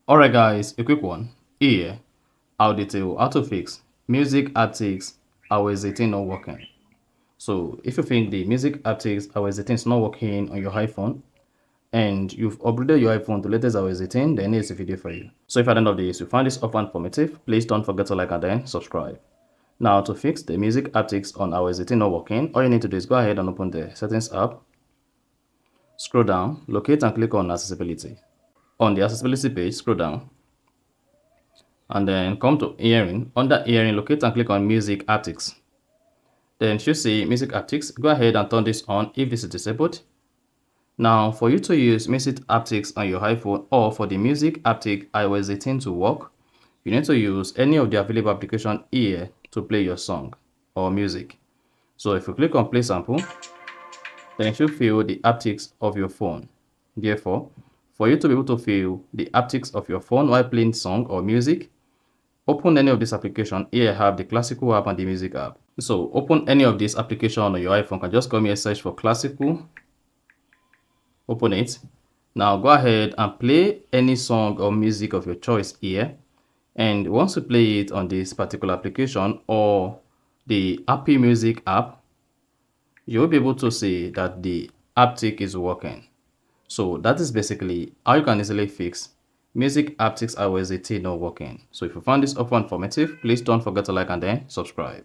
Alright guys, a quick one. Here, I'll detail how to fix music haptics iOS 18 not working. So if you think the music haptics iOS 18 is not working on your iPhone and you've upgraded your iPhone to latest iOS 18, then here's a video for you. So if at the end of this you find this offer informative, please don't forget to like and then subscribe. Now to fix the music haptics on iOS 18 not working, all you need to do is go ahead and open the settings app, scroll down, locate and click on accessibility. On the accessibility page, scroll down and then come to hearing. Under hearing, locate and click on music haptics. Then should say music haptics. Go ahead and turn this on if this is disabled. Now for you to use music haptics on your iPhone or for the music haptic iOS 18 to work, you need to use any of the available application here to play your song or music. So if you click on play sample, then it should feel the haptics of your phone. Therefore, for you to be able to feel the haptics of your phone while playing song or music, open any of this application. Here I have the classical app and the music app. So open any of this application on your iPhone. Can just come here, search for classical, open it. Now go ahead and play any song or music of your choice here. And once you play it on this particular application or the Happy Music app, you'll be able to see that the haptic is working. So that is basically how you can easily fix music haptics iOS 18 not working. So if you found this offer informative, please don't forget to like and then subscribe.